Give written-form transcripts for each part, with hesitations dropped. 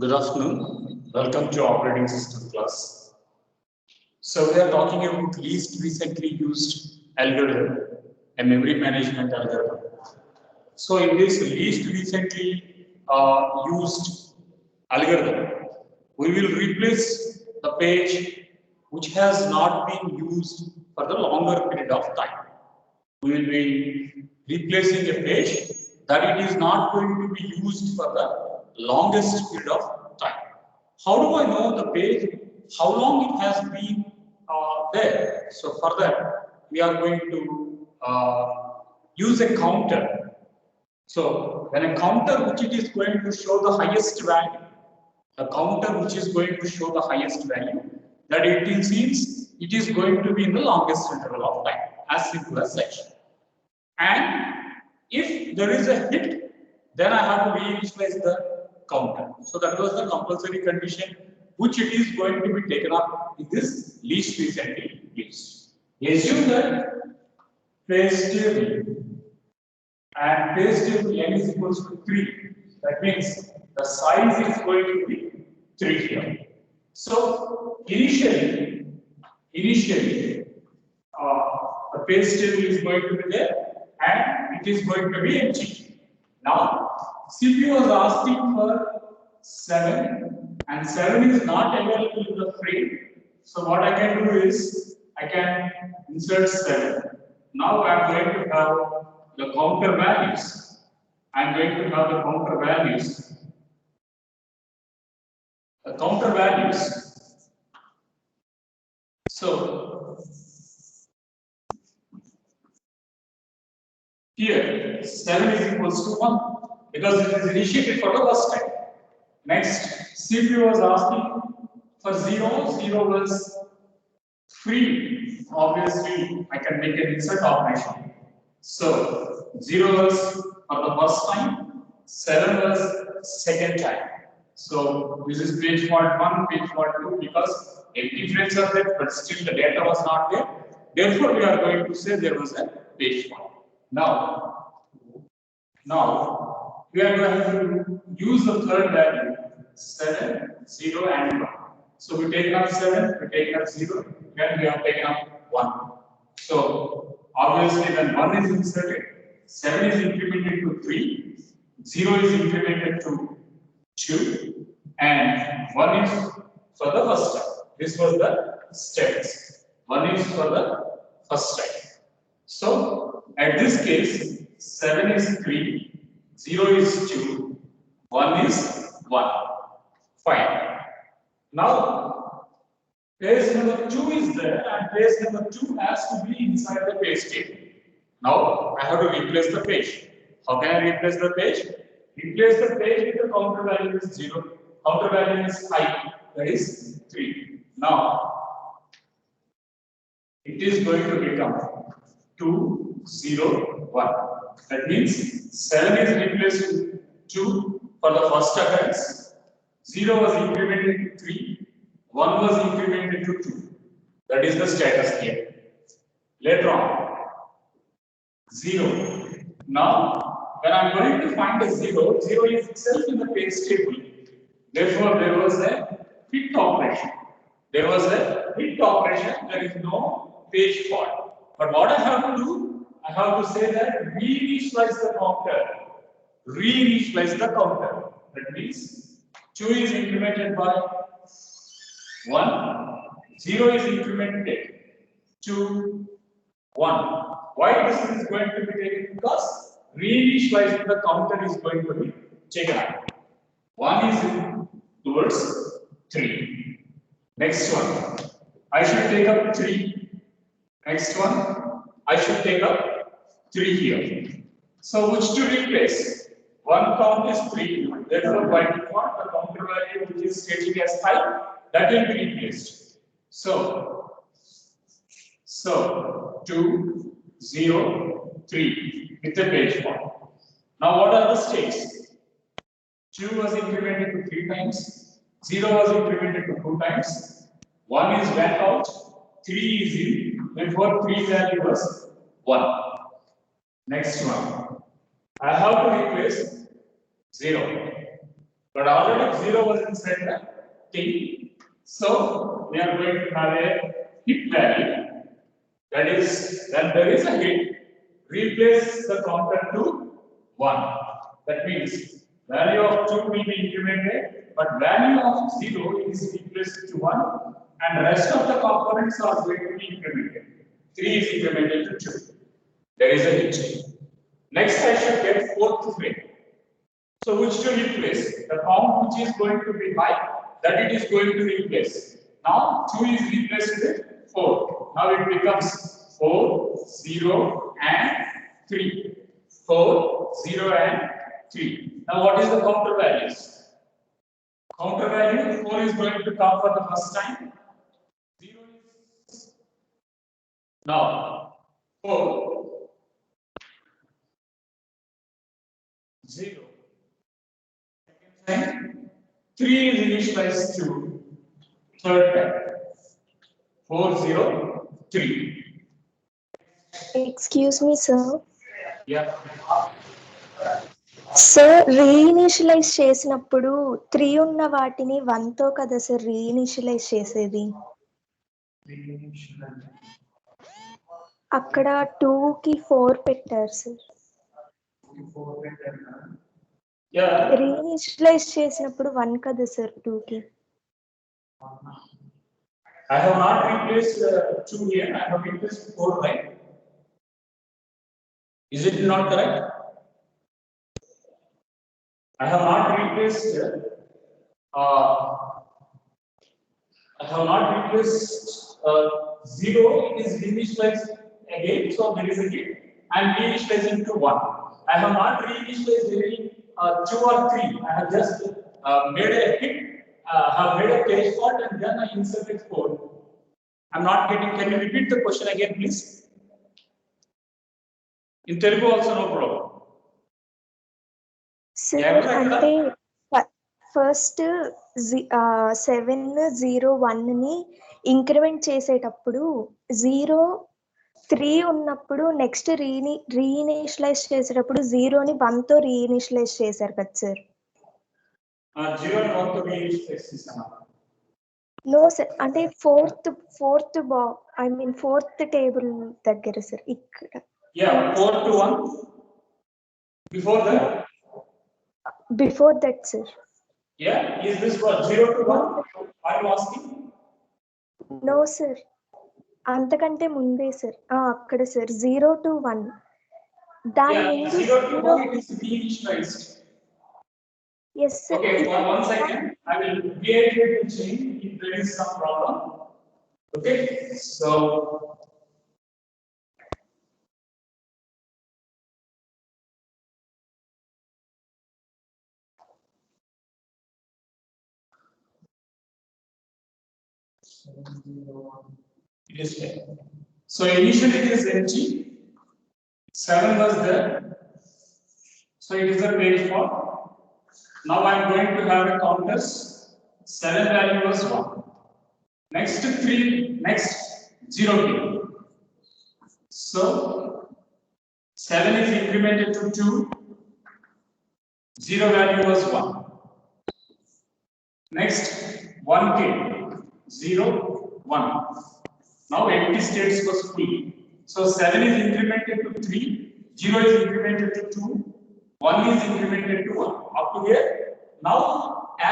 Good afternoon. Welcome to operating system class. So we are talking about least recently used algorithm, a memory management algorithm. So in this least recently used algorithm, we will replace the page which has not been used for the longer period of time. We will be replacing a page that it is not going to be used for the longest period of time. How do I know the page, how long it has been there? So for that, we are going to use a counter. So when a counter which it is going to show the highest value, a counter which is going to show the highest value, that it seems it is going to be in the longest interval of time, as simple as such. And if there is a hit, then I have to reinitialize the counter. So that was the compulsory condition which it is going to be taken up in this least recently used. Assume that phase table and phase table n is equals to 3. That means the size is going to be 3 here. So initially, the phase table is going to be there and it is going to be empty. Now, CPU was asking for 7 and 7 is not available in the frame. So what I can do is I can insert 7. Now I am going to have the counter values. I am going to have the counter values. The counter values. So here 7 is equals to 1 because it is initiated for the first time. Next, CPU was asking for 0, 0 was free. Obviously, I can make an insert operation. So 0 was for the first time, 7 was second time. So this is page fault 1, page fault 2 because empty frames are there, but still the data was not there. Therefore, we are going to say there was a page fault. Now we are going to use the third value 7, 0, and 1. So we take up 7, we take up 0, then we have taken up 1. So obviously, when 1 is inserted, 7 is incremented to 3, 0 is incremented to 2, and 1 is for the first time. This was the steps. 1 is for the first time. So at this case, 7 is 3, 0 is 2, 1 is 1. Fine. Now, page number 2 is there and page number 2 has to be inside the page table. Now, I have to replace the page. How can I replace the page? Replace the page with the counter value is 0. Counter value is high, that is 3. Now, it is going to become 2, 0, 1. That means 7 is replaced with 2 for the first occurrence. 0 was incremented to 3. 1 was incremented to 2. That is the status here. Later on, 0. Now, when I am going to find a 0, 0 is itself in the page table. Therefore, there was a hit operation. There is no page fault. But what I have to do, I have to say that reinitialize the counter. That means 2 is incremented by 1, 0 is incremented to 1. Why this is going to be taken? Because reinitializing the counter is going to be taken out. 1 is in towards 3. Next one, I should take up 3. Next one, I should take up 3 here. So which to replace? 1 count is 3. Therefore, by default, the counter value which is stating as high, that will be replaced. So 2, 0, 3 with the page fault. Now what are the states? 2 was incremented to 3 times, 0 was incremented to 2 times, 1 is went out, 3 is in, therefore 3 value was 1. Next one, I have to replace 0. but already 0 was inside the thing. So we are going to have a hit value. That is, when there is a hit, replace the counter to 1. That means value of 2 will be incremented, but value of 0 is replaced to 1, and rest of the components are going to be incremented. 3 is incremented to 2. There is a hit. Next, I should get 4th frame. So which to replace? The count which is going to be high, that it is going to replace. Now 2 is replaced with 4. Now it becomes 4, 0 and 3. 4, 0 and 3. Now what is the counter values? Counter value 4 is going to come for the first time. 0 is now 4, 0. 3 is initialized to third time. 4, 0, 3. Excuse me, sir. Yeah. Sir reinitialize చేసినప్పుడు 3 ఉన్న వాటిని 1 తో కదా sir రీఇనిషియలైజ్ చేసేది. అక్కడ 2 కి 4 పెట్టారు sir. Reinitialize చేసినప్పుడు 1 కదా సార్ 2 కి. I have not replaced 2 here. I have replaced 4, right? Is it not correct? I have not replaced. I have not replaced 0. It is reinitialized again, so there is a hit. I am reinitializing to 1. I have not reinitialized any 2 or 3. I have just made a hit. Have made a page fault and then I inserted 4. I'm not getting. Can you repeat the question again, please? In Telugu also no problem. Sir అంటే first 701 ని increment చేసేటప్పుడు 0 3 ఉన్నప్పుడు next రీఇనిషియలైజ్ చేసేటప్పుడు 0 ని 1 తో రీఇనిషియలైజ్ చేశారు కదా sir. 0 ని 1 తో రీఇనిషియలైజ్ చేశాను. నో సార్, అంటే ఫోర్త్ టేబుల్ దగ్గర సార్ ఇక్కడ. Yeah, 4 to 1. Before that? Before that, sir. Yeah, is this for 0 to 1? Are you asking? No, sir. అంతకంటే ముందే సార్. అక్కడ సార్ 0 to 1. దాని ముందు 0 to 1 it is reinitialized. Yes, sir. Okay, for 1 second, I will reiterate the change if there is some problem. Okay, so it is there. So initially it is empty. 7 was there. So it is a page fault. Now I am going to have a counters. 7 value was 1. Next 3, next 0 came. So 7 is incremented to 2. 0 value was 1. Next 1 came. 0, 1. Now empty states was full. So 7 is incremented to 3. 0 is incremented to 2. 1 is incremented to 1. Up to here. Now,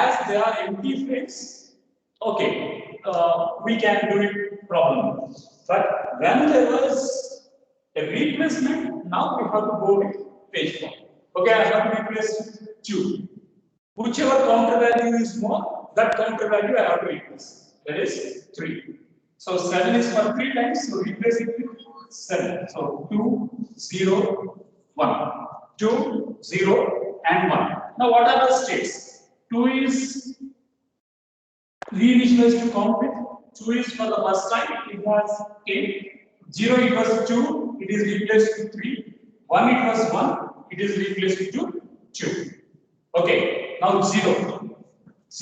as they are empty frames, okay, we can do it problem. But when there was a replacement, now we have to go with page form. Okay, I have to replace 2. Whichever counter value is more, that counter value I have to replace. That is 3. So 7 is for 3 times, so replace it with 7. So 2, 0, 1. 2, 0, and 1. Now what are the states? 2 is reinitialized to count with. 2 is for the first time, it was 8. 0 it was 2, it is replaced with 3. 1 it was 1, it is replaced to 2. Okay, now 0.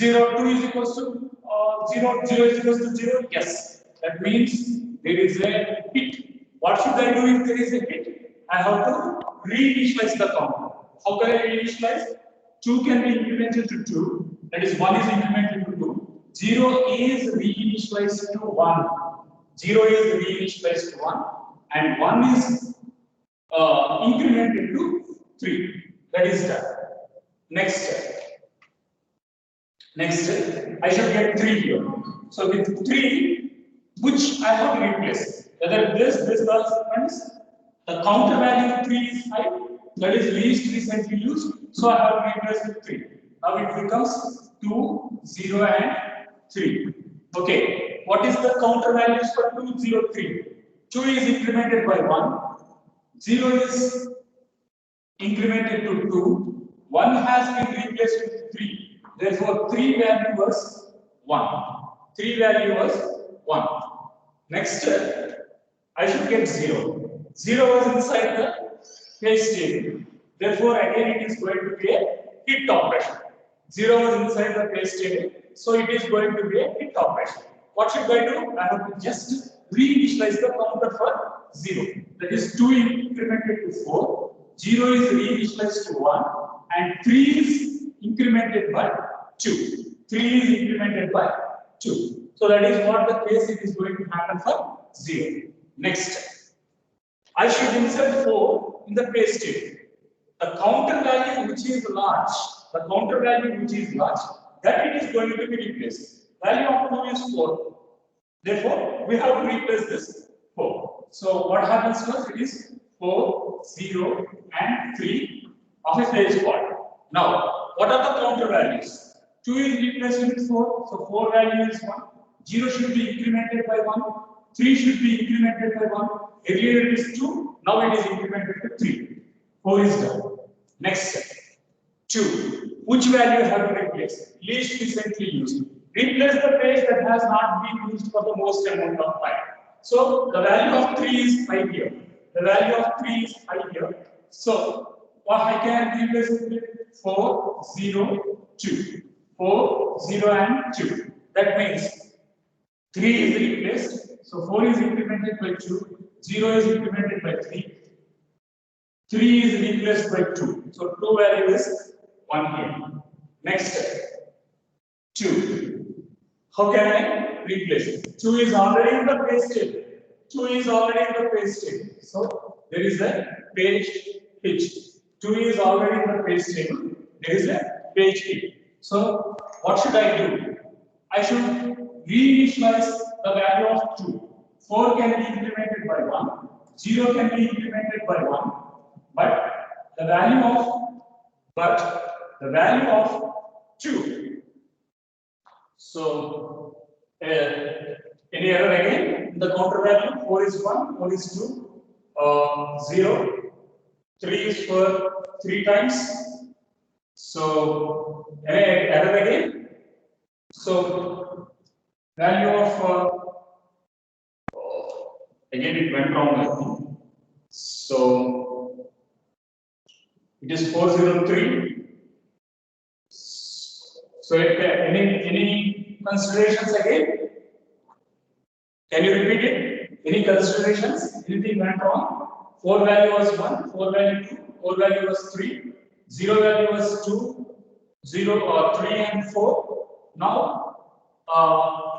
0, 2 is equals to 0, 0 is equals to 0. Yes, that means there is a hit. What should I do if there is a hit? I have to reinitialize the counter. How can I reinitialize? 2 can be incremented to 2, that is 1 is incremented to 2, 0 is reinitialized to 1, 0 is reinitialized to 1, and 1 is incremented to 3. That is done. Next step. Next step, I should get 3 here. So with 3, which I have to replace. Whether this corresponds, the counter value of 3 is 5, that is least recently used, so I have to replace with 3. Now it becomes 2, 0, and 3. Okay, what is the counter values for 2, 0, 3? 2 is incremented by 1, 0 is incremented to 2, 1 has been replaced with 3. Therefore, 3 value was 1. 3 value was 1. Next step, I should get 0. 0 was inside the phase table. Therefore, again it is going to be a hit operation. 0 was inside the phase table, so it is going to be a hit operation. What should I do? I have to just reinitialize the counter for 0. That is 2 incremented to 4, 0 is reinitialized to 1, and 3 is incremented by 2. 3 is incremented by 2. So that is what the case it is going to happen for 0. Next step. I should insert 4 in the phase table. The counter value which is large, that it is going to be replaced. Value of 2 is 4. Therefore, we have to replace this 4. So what happens was it is 4, 0, and 3 of a phase point. Now, what are the counter values? 2 is replaced with 4, so 4 value is 1. 0 should be incremented by 1. 3 should be incremented by 1. Earlier it is 2, now it is incremented to 3. 4 is done. Next step. 2. Which value have to replace? Least recently used. Replace the page that has not been used for the most amount of time. So the value of 3 is 5 here. The value of 3 is 5 here. So what I can replace it with 4, 0, 2. 4, 0, and 2. That means 3 is replaced. So 4 is incremented by 2. 0 is incremented by 3. 3 is replaced by 2. So 2 value is 1 here. Next step. 2. How can I replace it? 2 is already in the page table. 2 is already in the page table. So there is a page hitch. 2 is already in the page table. There is a page hit. So what should I do? I should reinitialize the value of 2. 4 can be incremented by 1. 0 can be incremented by 1. But the value of 2. So any error again? The counter value 4 is 1, 4 is 2, 0, 3 is for 3 times. So any error again? So value of again it went wrong, I think. So it is 403. So any considerations again? Can you repeat it? Any considerations? Anything went wrong? 4 value was 1, 4 value 2, 4 value was 3, 0 value was 2, 0 or 3 and 4. Now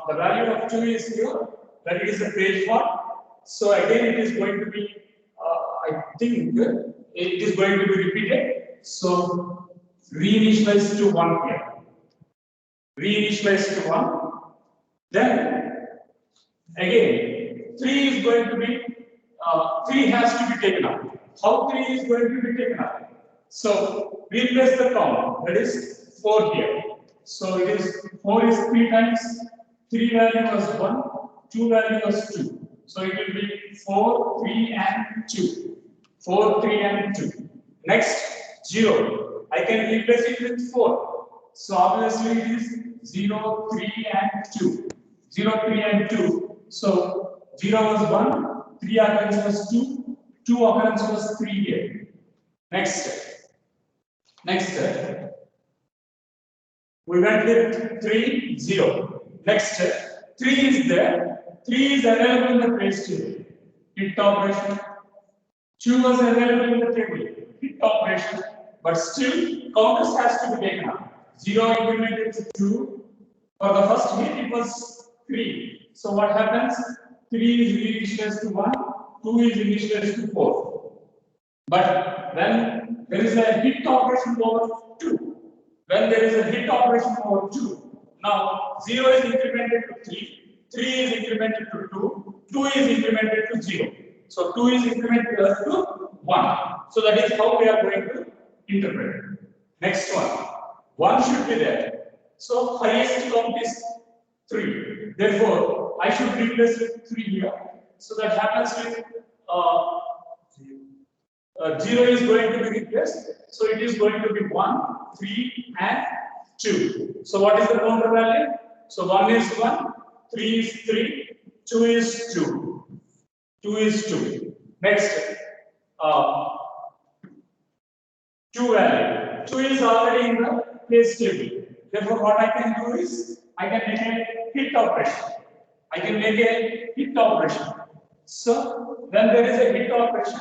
the value of 2 is here. That is a page 1. So again it is going to be, I think it is going to be repeated. So reinitialize to 1 here. Reinitialize to 1. Then again 3 is going to be 3 has to be taken up. How 3 is going to be taken up? So replace the count, that is 4 here. So it is 4 is 3 times. 3 value was 1, 2 value was 2. So it will be 4, 3 and 2. 4, 3 and 2. Next 0. I can replace it with 4. So obviously it is 0, 3 and 2. 0, 3 and 2. So 0 was 1, 3 occurrence was 2, 2 occurrence was 3 here. Next step. Next step. We went with 3, 0. Next step. 3 is there. 3 is available in the page table. Hit operation. 2 was available in the table. Hit operation. but still counters has to be taken up. 0 incremented to 2. For the first hit it was 3. So what happens? 3 is reinitialized to 1, 2 is initialized to 4. But when there is a hit operation over 2, when there is a hit operation over 2, now 0 is incremented to 3, 3 is incremented to 2, 2 is incremented to 0. So 2 is incremented to 1. So that is how we are going to interpret it. Next one, 1 should be there. So highest count is 3. Therefore, I should replace with 3 here. So that happens with 0 is going to be replaced. So it is going to be 1, 3, and 2. So what is the counter value? So 1 is 1, 3 is 3, 2 is 2. 2 is 2. Next, 2 value. 2 is already in the place table. Therefore, what I can do is I can make a hit operation. I can make a hit operation. So when there is a hit operation,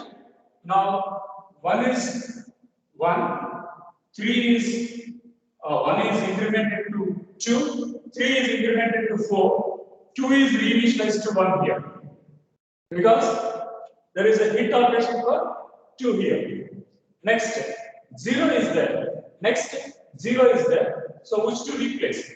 now 1 is 1, 3 is 1 is incremented to 2, 3 is incremented to 4, 2 is reinitialized to 1 here. Because there is a hit operation for 2 here. Next, 0 is there. Next, 0 is there. So which to replace?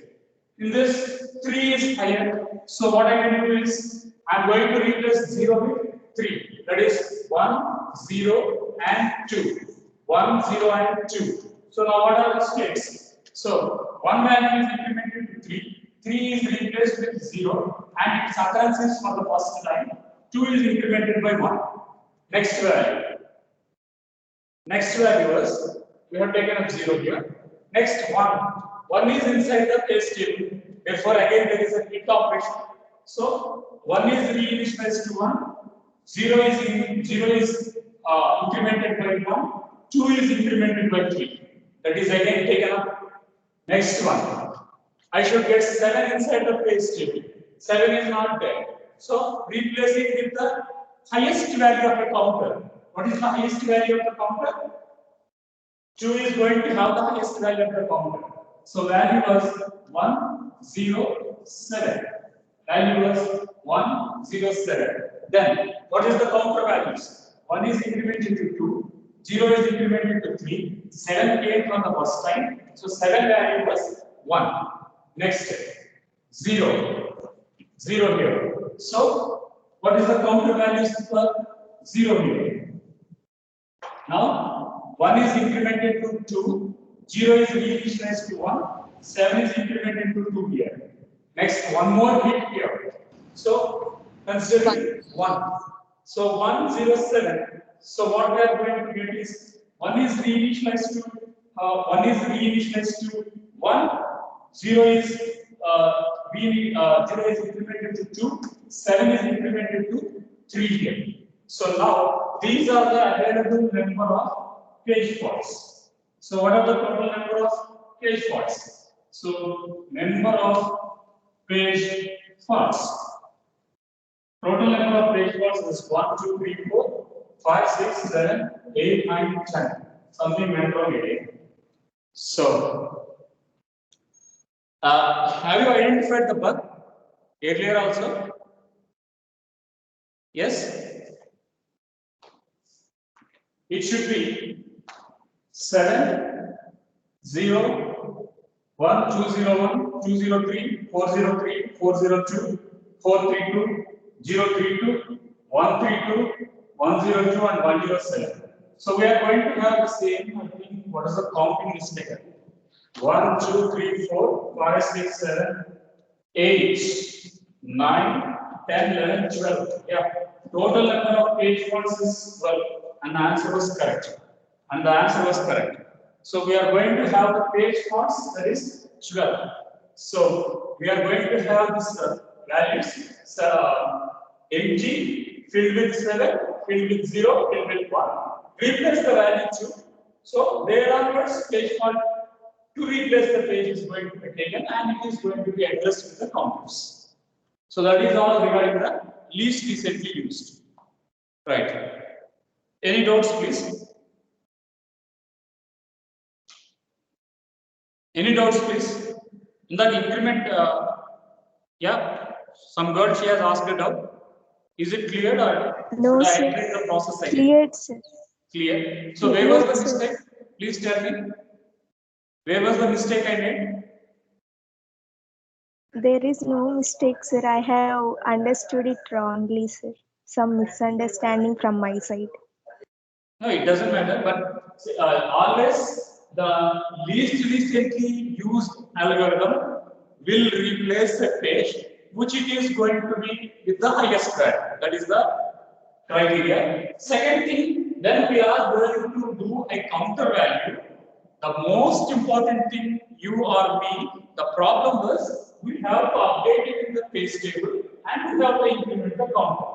In this, 3 is higher. So what I can do is I am going to replace 0 with 3. That is 1, 0, and 2. 1, 0, and 2. So now what are the states? So 1 value is incremented to 3. 3 is replaced with 0, and its occurrence is for the first time. 2 is incremented by 1. Next value. Next value is we have taken up 0 here. Next 1. 1 is inside the place table. Therefore, again there is a hit operation. So 1 is reinitialized to 1. 0 is incremented by 1. 2 is incremented by 3. That is again taken up. Next one. I should get 7 inside the place table. 7 is not there. So replace it with the highest value of the counter. What is the highest value of the counter? 2 is going to have the highest value of the counter. So value was 107. Value was 107. Then what is the counter values? 1 is incremented to 2. 0 is incremented to 3. 7 came from the first time. So 7 value was 1. Next, 0. 0 here. So what is the counter values for 0 here? Now 1 is incremented to 2. 0 is reinitialized to 1. 7 is incremented to 2 here. Next, one more hit here. So consider 1. So 107. So what we are going to get is 1 is reinitialized to 1. 0 is 0 is incremented to 2. 7 is incremented to 3 here. So now these are the available number of page faults. So what are the total number of page faults? So number of page faults. Total number of page faults is 1, 2, 3, 4, 5, 6, 7, 8, 9, 10. Something went wrong again. So have you identified the bug earlier also? Yes? It should be 7, 0, 1, 201, 203, 403, 402, 432, 032, 132, 102, and 107. So we are going to have the same, I think, what is the counting mistake? 1, 2, 3, 4, 5, 6, 7, 8, 9, 10, 11, 12. Yeah. Total number of page faults is 12, and the answer was correct. So we are going to have the page faults, that is 12. So we are going to have this values empty, filled with 7, filled with 0, filled with 1. Replace the value 2. So there onwards page fault to replace the page is going to be taken, and it is going to be addressed with the counters. So that is all regarding the least recently used. Right. Any doubts, please? Any doubts, please? In the increment, yeah, some girl, she has asked a doubt. Is it clear or No, should I sir. explain the process again? Cleared, sir. Clear. So where was the Cleared, sir. mistake? Please tell me. Where was the mistake I made? There is no mistake, sir. I have understood it wrongly, sir. Some misunderstanding from my side. No, it doesn't matter, but always the least recently used algorithm will replace a page which it is going to be with the highest value. That is the criteria. Second thing, then we are going to do a counter value. The most important thing, you or me, the problem was we have to update it in the page table and we have to implement the counter.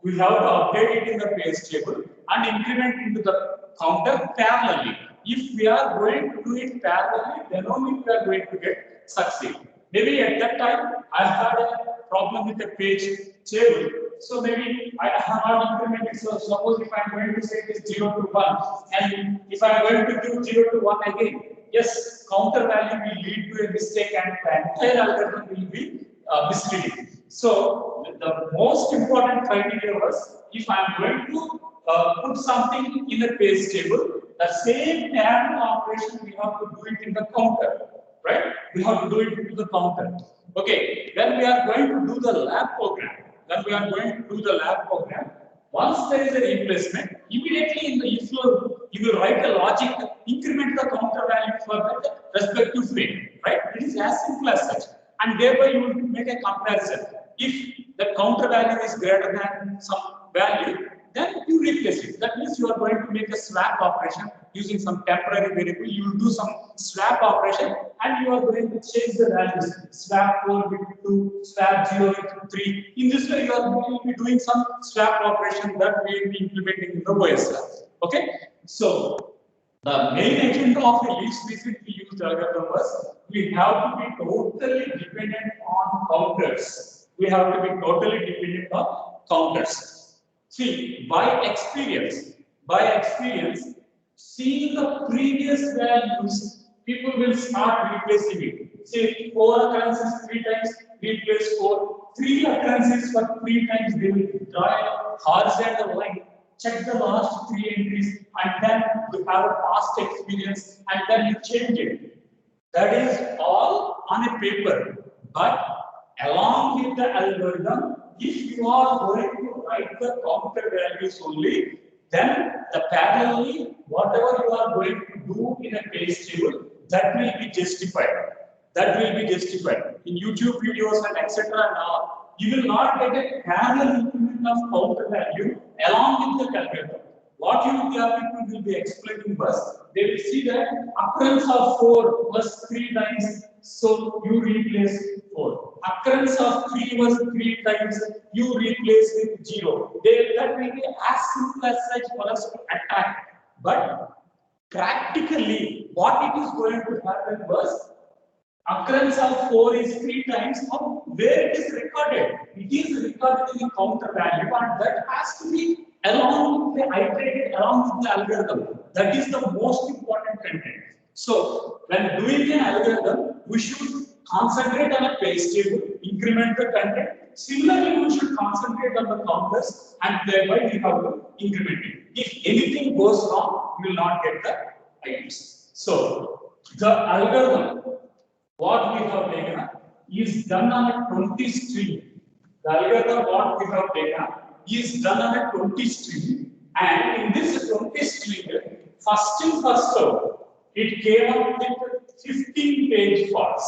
We have to update it in the page table and increment into the counter parallelly. If we are going to do it parallelly, then only we are going to get succeed. Maybe at that time I had a problem with the page table, so maybe I have not implemented. So suppose if I am going to set this 0 to 1, and if I am going to do 0 to 1 again, yes, counter value will lead to a mistake and the entire algorithm will be misleading. So the most important criteria was, if I am going to put something in the page table, the same parallel operation we have to do it in the counter, right? We have to do it into the counter. Okay, when we are going to do the lab program, once there is a replacement, immediately in the if you will write a logic, increment the counter value for that respective frame, right? It is as simple as such. And thereby you will make a comparison. If the counter value is greater than some value, then you replace it. That means you are going to make a swap operation using some temporary variable. You will do some swap operation and you are going to change the values. Swap 4 with 2, swap 0 with 3. In this way, you are going to be doing some swap operation that we will be implementing in the OS lab. Okay? So, the main agenda of the least recently used algorithm was, we have to be totally dependent on counters. We have to be totally dependent on counters. See, by experience, seeing the previous values, people will start replacing it. Say 4 occurrences 3 times, replace 4. 3 occurrences for 3 times, they will draw a horizontal line, check the last 3 entries, and then you have a past experience, and then you change it. That is all on a paper, but along with the algorithm, if you are going to write the counter values only, then the parallelly whatever you are going to do in a page table, that will be justified. In YouTube videos and etc. You will not get a parallel implement of counter value along with the algorithm. What people will be explaining was, they will see that occurrence of 4 plus 3 times, so you replace 4. Occurrence of 3 was 3 times, you replace with 0. That will be as simple as such for us to attack. But practically, what it is going to happen was, occurrence of 4 is 3 times of where it is recorded. It is recorded in the counter value, and that has to be iterated along with the algorithm. That is the most important content. So, when doing an algorithm, we should concentrate on a page table, increment the content. Similarly, we should concentrate on the counters, and thereby we have to increment it. If anything goes wrong, we will not get the items. So, the algorithm, what we have taken is done on a 20 string. The algorithm what we have taken is done on a 20 string, and in this 20 string, first in first out, it came up with 15 page faults.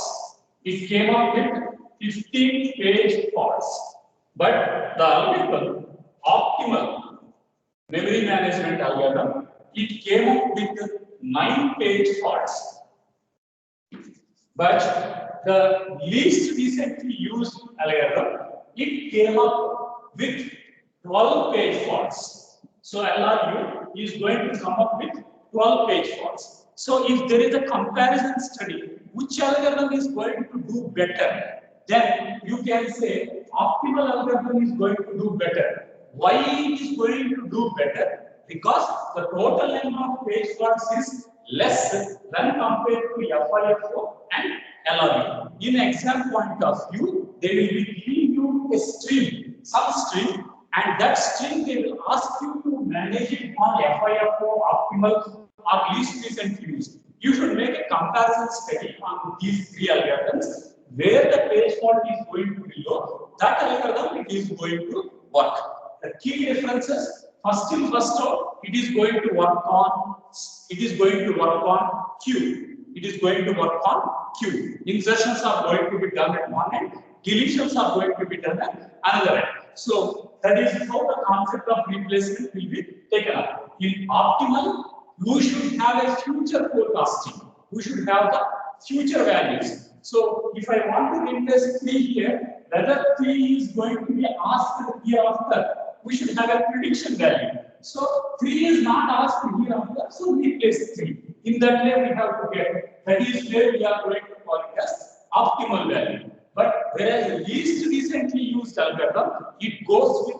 But the algorithm, optimal memory management algorithm, it came up with 9 page faults. But the least recently used algorithm, it came up with 12 page faults. So LRU is going to come up with 12 page faults. So if there is a comparison study, which algorithm is going to do better, then you can say optimal algorithm is going to do better. Why it is going to do better? Because the total number of page faults is less when compared to FIFO and LRU. In exam point of view, they will be giving you a stream, some stream, and that stream they will ask you to manage it on FIFO, optimal, or least recent use. You should make a comparison study on these three algorithms. Where the page fault is going to be low, that algorithm it is going to work. The key differences: first in, first out, it is going to work on Q. It is going to work on Q. Insertions are going to be done at one end, deletions are going to be done at another end. So that is how the concept of replacement will be taken up. In optimal, you should have a future forecasting. You should have the future values. So if I want to replace 3 here, whether 3 is going to be asked hereafter, we should have a prediction value. So 3 is not asked hereafter, so replace 3. In that way, we have to get, that is where we are going to call it as optimal value. But whereas least recently used algorithm, it goes with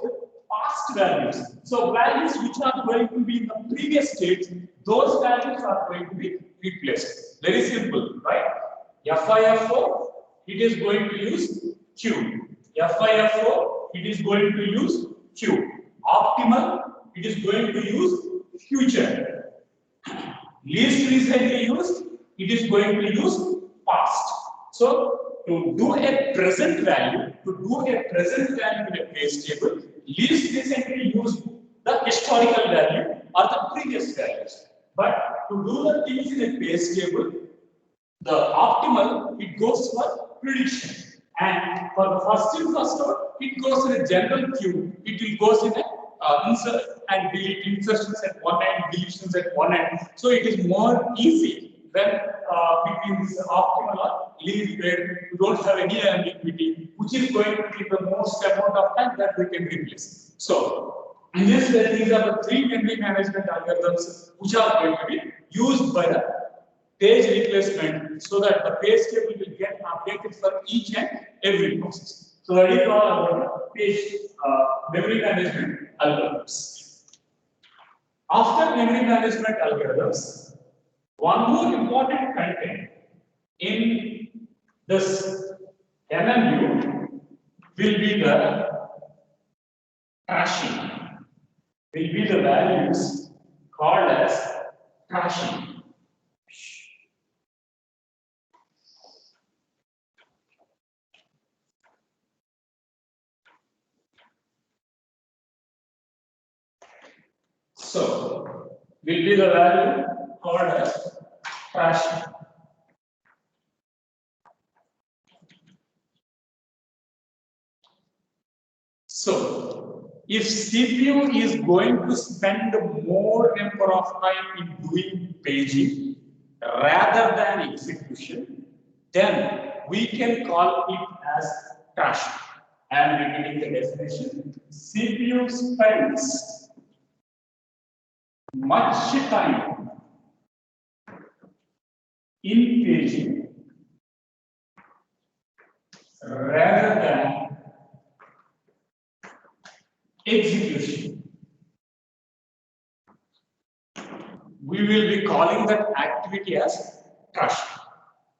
past values. So values which are going to be in the previous state, those values are going to be replaced. Very simple, right? FIFO, it is going to use Q. FIFO, it is going to use Q. Optimal, it is going to use future. Least recently used, it is going to use past. So to do a present value, in a page table, least recently used the historical value or the previous values. But to do the things in a page table, the optimal, it goes for prediction. And for the first in, first out, it goes in a general queue. It will goes in a insert and delete, insertions at one end, deletions at one end. So it is more easy when between this optimal or least where you don't have any ambiguity, which is going to be the most amount of time that we can replace. So in this way, these are the 3 memory management algorithms which are going to be used by the page replacement, so that the page table will get updated for each and every process. So that is all about the page memory management algorithms. After memory management algorithms, one more important content in this MMU will be the caching. Will be the values called as caching. So, will be the value called as caching. So, if CPU is going to spend more number of time in doing paging rather than execution, then we can call it as caching. I am repeating the definition. CPU spends much time in paging rather than execution. We will be calling that activity as caching.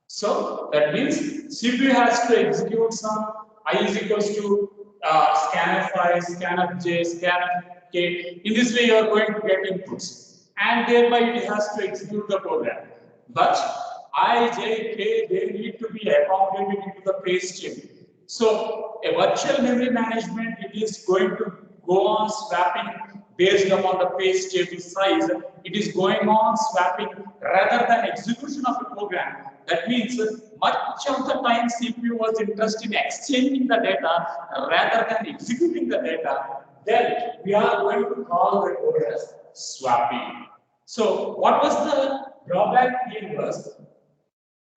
So that means CPU has to execute some I is equals to scanf I, scanf j, scanf k. In this way, you are going to get inputs, and thereby it has to execute the program. But I, j, k, they need to be accommodated into the page table. So a virtual memory management, it is going to go on swapping based upon the page table size. It is going on swapping rather than execution of a program. That means much of the time CPU was interested in exchanging the data rather than executing the data. Then we are going to call the code as swapping. So what was the drawback here was?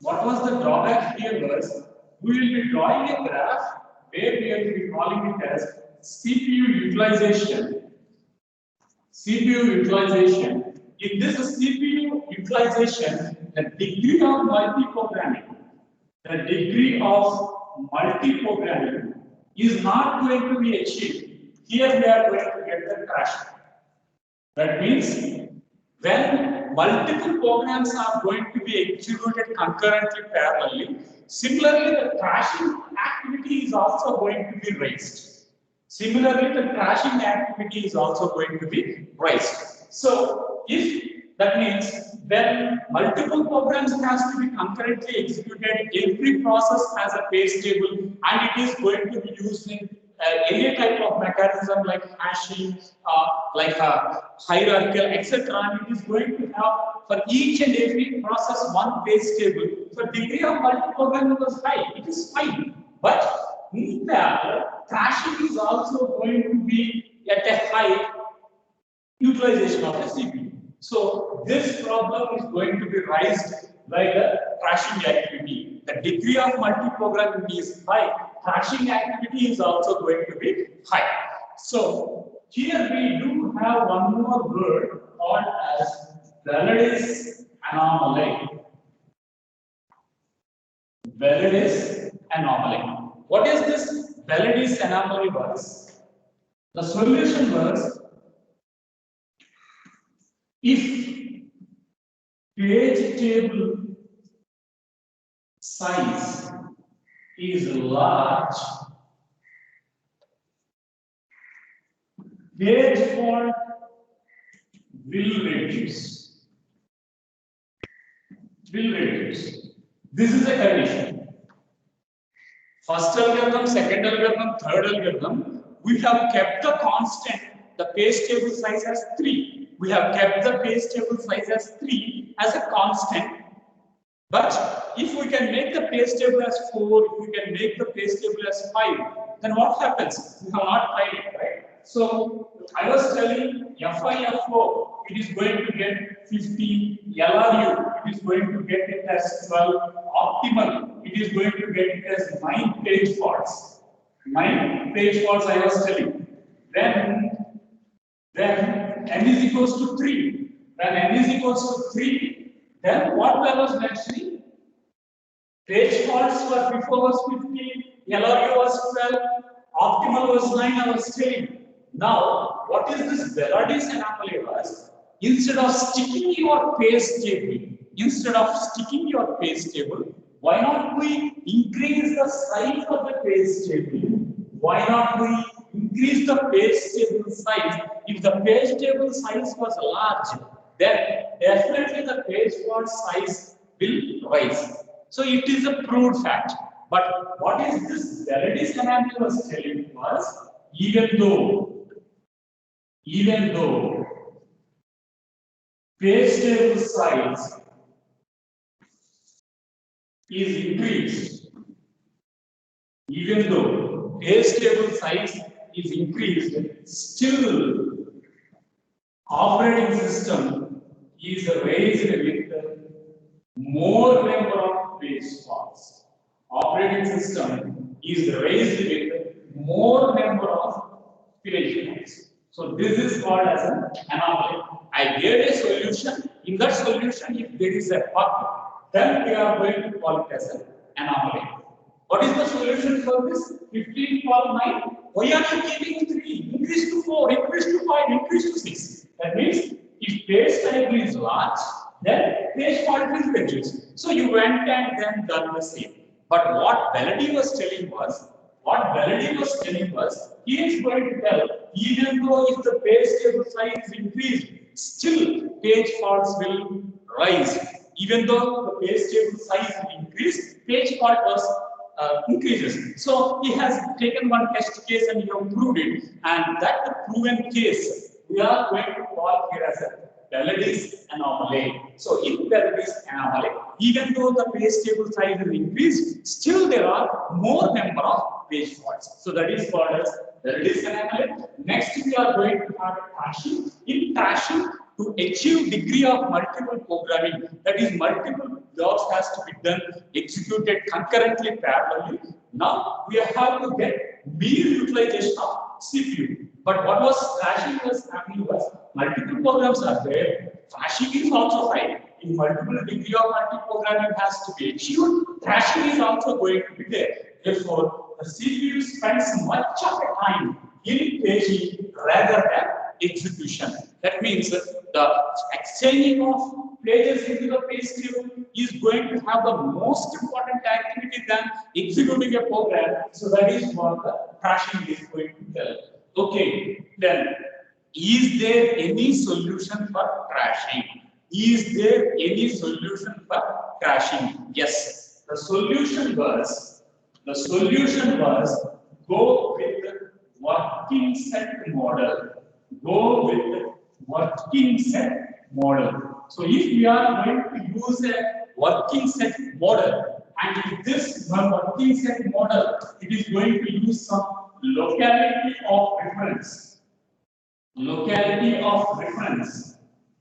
We will be drawing a graph where we will be calling it as CPU utilization. In this CPU utilization, the degree of multi-programming is not going to be achieved. Here we are going to get the crash. That means when multiple programs are going to be executed concurrently, parallelly. Similarly, the crashing activity is also going to be raised. Similarly, the crashing activity is also going to be raised. So, if that means when multiple programs has to be concurrently executed, every process has a page table, and it is going to be using any type of mechanism like hashing, like a hierarchical, etc. And it is going to have for each and every process one page table. So degree of multi-programming was high. It is fine, but in parallel, crashing is also going to be at a high utilization of the CPU. So this problem is going to be raised by the crashing activity. The degree of multi-programming is high. Crashing activity is also going to be high. So here we do have one more word called as Veladis anomaly. Veladis anomaly. What is this Veladis anomaly was? The solution was, if page table size is large, page fault will reduce. This is a condition. First algorithm, second algorithm, third algorithm, we have kept the constant, the page table size as 3. We have kept the page table size as 3 as a constant. But if we can make the page table as 4, if we can make the page table as 5, then what happens? We have not tried it, right? So I was telling FIFO, it is going to get 50, LRU, it is going to get it as 12, optimal, it is going to get it as 9 page faults. 9 page faults I was telling. Then n is equals to 3. When n is equals to 3, then what I was mentioning? Page faults were before was 50, LRU was 12, optimal was 9, I was telling. Now, what is this Veladis anomaly was? Instead of sticking your page table, why not we increase the size of the page table? Why not we increase the page table size? If the page table size was large, then definitely the page fault size will rise. So it is a proved fact. But what is this Veladis anomaly was telling was, even though page table size is increased, still operating system is raised with more number of page faults. Operating system is raised with more number of page faults. So this is called as an anomaly. I gave a solution. In that solution, if there is a bug, then we are going to call it as an anomaly. What is the solution for this? 15 for 9. Why are you giving 3? Increase to 4, increase to 5, increase to 6. That means if page type is large, then page fault is reduced. So you went and then done the same. But what Veladis was telling was, he is going to tell, even though if the page table size is increased, still page faults will rise. Even though the page table size is increased, page fault was increases. So he has taken one test case and he has proved it, and that proven case we are going to call here as a Veladis anomaly. So in Veladis anomaly, even though the page table size is increased, still there are more number of page faults. So that is called as Veladis anomaly. Next we are going to have crashing. In crashing, to achieve degree of multiple programming, that is multiple jobs has to be done, executed concurrently, parallelly. Now we have to get mere utilization of CPU. But what was crashing was happening was multiple programs are there. Crashing is also high. In multiple degree of multi-programming has to be achieved. Crashing is also going to be there. Therefore, the CPU spends much of the time in paging rather than execution. That means the exchanging of pages into the page table is going to have the most important activity than executing a program. So that is what the crashing is going to tell. Okay, then is there any solution for crashing? Is there any solution for crashing? Yes. The solution was go with working set model. Go with working set model. So if we are going to use a working set model, and if this working set model, it is going to use some locality of reference.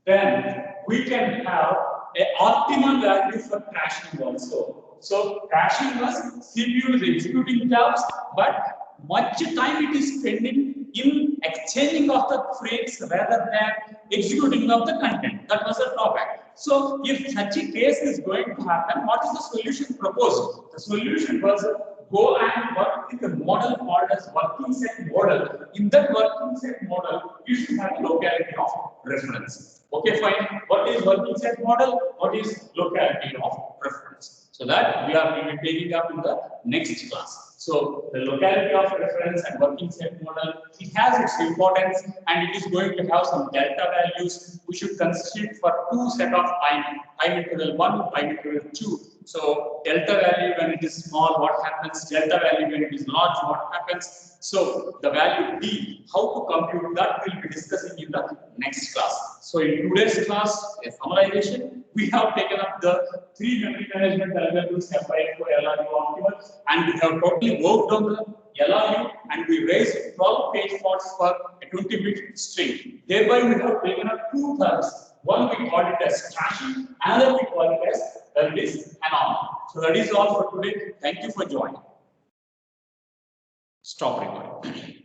Then we can have a optimal value for crashing also. So crashing was CPU is executing jobs, but much time it is spending in exchanging of the frames rather than executing of the content. That was a drawback. So if such a case is going to happen, what is the solution proposed? The solution was go and work with a model called as working set model. In that working set model, you should have a locality of reference. Okay, fine. What is working set model? What is locality of reference? So that we are taking up in the next class. So the locality of reference and working set model, it has its importance and it is going to have some delta values. We should consider it for two set of time interval 1, time interval 2. So delta value when it is small, what happens? Delta value when it is large, what happens? So the value D, how to compute that we'll be discussing in the next class. So in today's class, a summarization, we have taken up the 3 memory management algorithms FIFO, LRU, optimal, and we have totally worked on the LRU and we raised 12 page faults for a 20-bit string. Thereby we have taken up 2 terms. One we call it as crashing, another we call it as anomaly. So that is all for today. Thank you for joining. Stop recording.